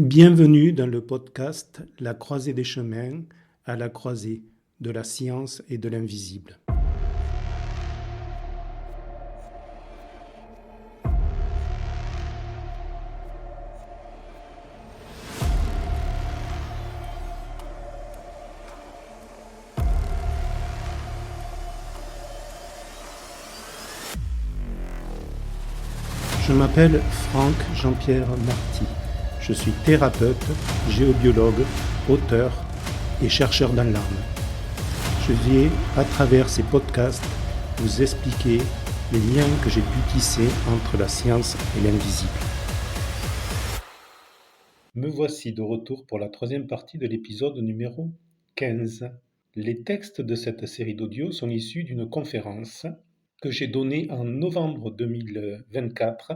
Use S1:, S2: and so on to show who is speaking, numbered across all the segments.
S1: Bienvenue dans le podcast La croisée des chemins, à la croisée de la science et de l'invisible. Je m'appelle Franck Jean-Pierre Marty. Je suis thérapeute, géobiologue, auteur et chercheur dans l'âme. Je vais, à travers ces podcasts, vous expliquer les liens que j'ai pu tisser entre la science et l'invisible. Me voici de retour pour la troisième partie de l'épisode numéro 15. Les textes de cette série d'audio sont issus d'une conférence que j'ai donnée en novembre 2024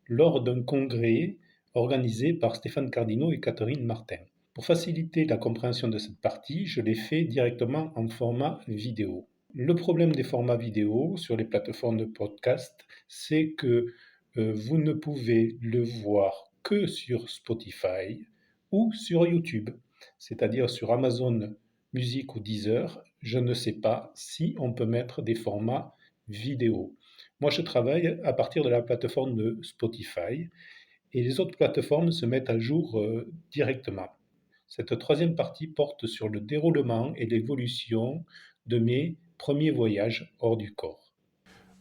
S1: lors d'un congrès organisé par Stéphane Cardino et Catherine Martin. Pour faciliter la compréhension de cette partie, je l'ai fait directement en format vidéo. Le problème des formats vidéo sur les plateformes de podcast, c'est que vous ne pouvez le voir que sur Spotify ou sur YouTube, c'est-à-dire sur Amazon Music ou Deezer. Je ne sais pas si on peut mettre des formats vidéo. Moi, je travaille à partir de la plateforme de Spotify et les autres plateformes se mettent à jour directement. Cette troisième partie porte sur le déroulement et l'évolution de mes premiers voyages hors du corps.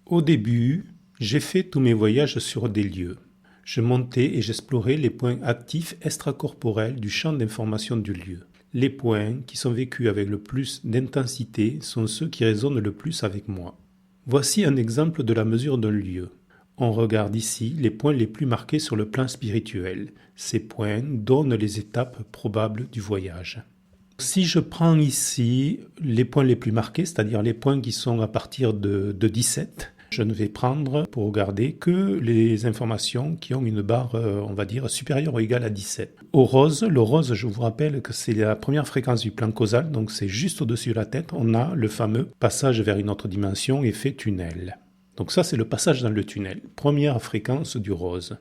S1: Au début, j'ai fait tous mes voyages sur des lieux. Je montais et j'explorais les points actifs extracorporels du champ d'information du lieu. Les points qui sont vécus avec le plus d'intensité sont ceux qui résonnent le plus avec moi. Voici un exemple de la mesure d'un lieu. On regarde ici les points les plus marqués sur le plan spirituel. Ces points donnent les étapes probables du voyage. Si je prends ici les points les plus marqués, c'est-à-dire les points qui sont à partir de 17, je ne vais prendre pour regarder que les informations qui ont une barre, on va dire, supérieure ou égale à 17. Le rose, je vous rappelle que c'est la première fréquence du plan causal, donc c'est juste au-dessus de la tête, on a le fameux passage vers une autre dimension, effet tunnel. Donc ça, c'est le passage dans le tunnel, première fréquence du rose.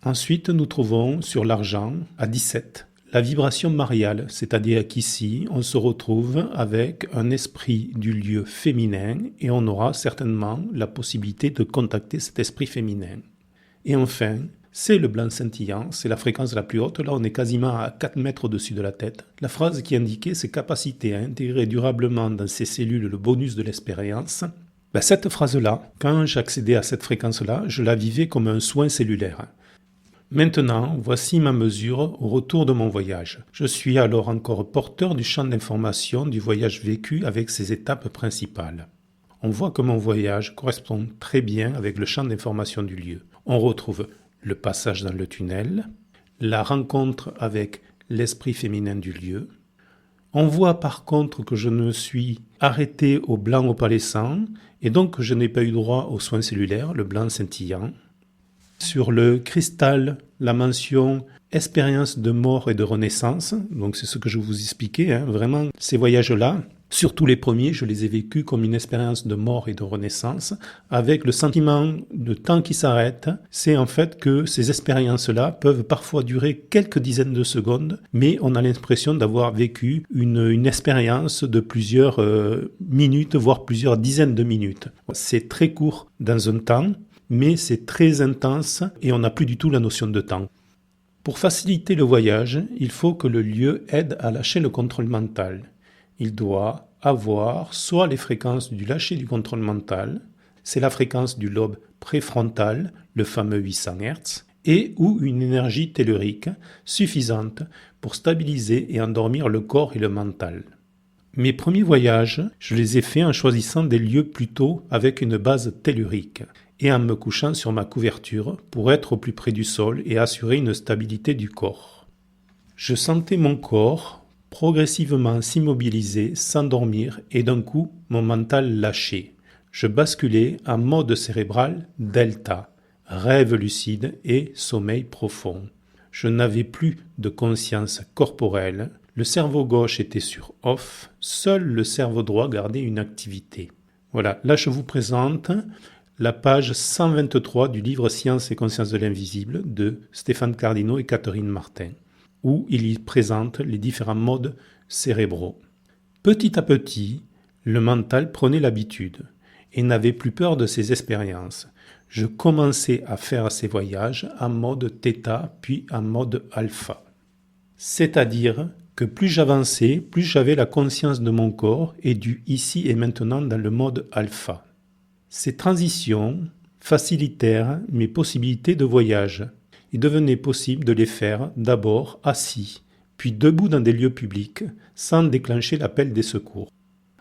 S1: Ensuite, nous trouvons sur l'argent, à 17, la vibration mariale, c'est-à-dire qu'ici, on se retrouve avec un esprit du lieu féminin et on aura certainement la possibilité de contacter cet esprit féminin. Et enfin, c'est le blanc scintillant, c'est la fréquence la plus haute, là on est quasiment à 4 mètres au-dessus de la tête. La phrase qui indiquait ses capacités à intégrer durablement dans ses cellules le bonus de l'expérience. Cette phrase-là, quand j'accédais à cette fréquence-là, je la vivais comme un soin cellulaire. Maintenant, voici ma mesure au retour de mon voyage. Je suis alors encore porteur du champ d'information du voyage vécu avec ses étapes principales. On voit que mon voyage correspond très bien avec le champ d'information du lieu. On retrouve le passage dans le tunnel, la rencontre avec l'esprit féminin du lieu. On voit par contre que je me suis arrêté au blanc opalescent et donc je n'ai pas eu droit aux soins cellulaires, le blanc scintillant. Sur le cristal, la mention expérience de mort et de renaissance, donc c'est ce que je vous expliquais, vraiment ces voyages-là, surtout les premiers, je les ai vécus comme une expérience de mort et de renaissance, avec le sentiment de temps qui s'arrête. C'est en fait que ces expériences-là peuvent parfois durer quelques dizaines de secondes, mais on a l'impression d'avoir vécu une expérience de plusieurs minutes, voire plusieurs dizaines de minutes. C'est très court dans un temps, mais c'est très intense et on n'a plus du tout la notion de temps. Pour faciliter le voyage, il faut que le lieu aide à lâcher le contrôle mental. Il doit avoir soit les fréquences du lâcher du contrôle mental, c'est la fréquence du lobe préfrontal, le fameux 800 Hz, et ou une énergie tellurique suffisante pour stabiliser et endormir le corps et le mental. Mes premiers voyages, je les ai faits en choisissant des lieux plutôt avec une base tellurique et en me couchant sur ma couverture pour être au plus près du sol et assurer une stabilité du corps. Je sentais mon corps progressivement s'immobiliser, s'endormir et d'un coup mon mental lâcher. Je basculais en mode cérébral delta, rêve lucide et sommeil profond. Je n'avais plus de conscience corporelle, le cerveau gauche était sur off, seul le cerveau droit gardait une activité. Voilà, là je vous présente la page 123 du livre Science et conscience de l'invisible de Stéphane Cardino et Catherine Martin, où il y présente les différents modes cérébraux. Petit à petit, le mental prenait l'habitude et n'avait plus peur de ses expériences. Je commençais à faire ces voyages en mode θ puis en mode alpha. C'est-à-dire que plus j'avançais, plus j'avais la conscience de mon corps et du ici et maintenant dans le mode alpha. Ces transitions facilitèrent mes possibilités de voyage. Il devenait possible de les faire d'abord assis, puis debout dans des lieux publics, sans déclencher l'appel des secours.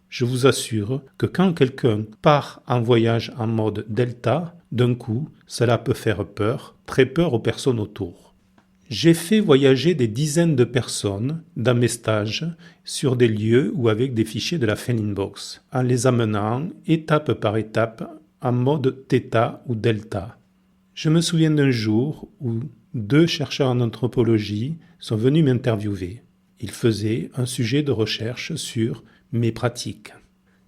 S1: Je vous assure que quand quelqu'un part en voyage en mode delta, d'un coup, cela peut faire peur, très peur aux personnes autour. J'ai fait voyager des dizaines de personnes dans mes stages sur des lieux ou avec des fichiers de la Fellingbox, en les amenant étape par étape en mode θ ou delta. Je me souviens d'un jour où 2 chercheurs en anthropologie sont venus m'interviewer. Ils faisaient un sujet de recherche sur mes pratiques.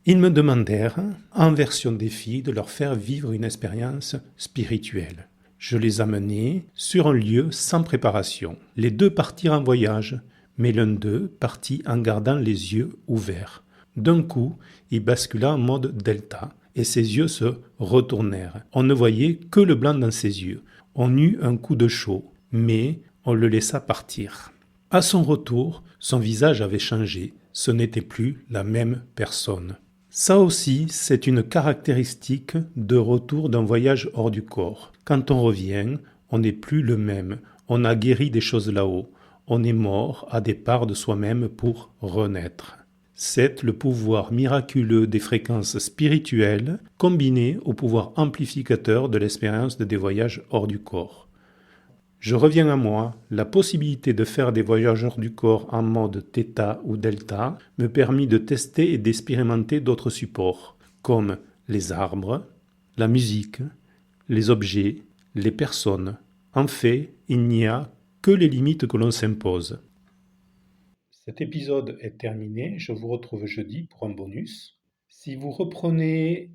S1: Ils me demandèrent, en version défi, de leur faire vivre une expérience spirituelle. Je les amenai sur un lieu sans préparation. Les 2 partirent en voyage, mais l'un d'eux partit en gardant les yeux ouverts. D'un coup, il bascula en mode delta et ses yeux se retournèrent. On ne voyait que le blanc dans ses yeux. On eut un coup de chaud, mais on le laissa partir. À son retour, son visage avait changé. Ce n'était plus la même personne. Ça aussi, c'est une caractéristique de retour d'un voyage hors du corps. Quand on revient, on n'est plus le même. On a guéri des choses là-haut. On est mort à des parts de soi-même pour renaître. C'est le pouvoir miraculeux des fréquences spirituelles combiné au pouvoir amplificateur de l'expérience des voyages hors du corps. Je reviens à moi, la possibilité de faire des voyages hors du corps en mode θ ou delta me permit de tester et d'expérimenter d'autres supports, comme les arbres, la musique, les objets, les personnes. En fait, il n'y a que les limites que l'on s'impose. Cet épisode est terminé, je vous retrouve jeudi pour un bonus. Si vous reprenez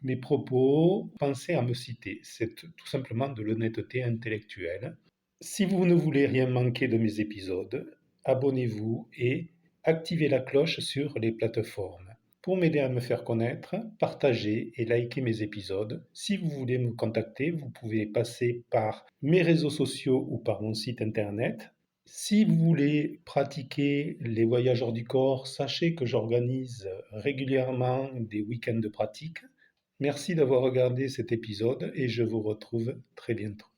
S1: mes propos, pensez à me citer, c'est tout simplement de l'honnêteté intellectuelle. Si vous ne voulez rien manquer de mes épisodes, abonnez-vous et activez la cloche sur les plateformes. Pour m'aider à me faire connaître, partagez et likez mes épisodes. Si vous voulez me contacter, vous pouvez passer par mes réseaux sociaux ou par mon site internet. Si vous voulez pratiquer les voyages hors du corps, sachez que j'organise régulièrement des week-ends de pratique. Merci d'avoir regardé cet épisode et je vous retrouve très bientôt.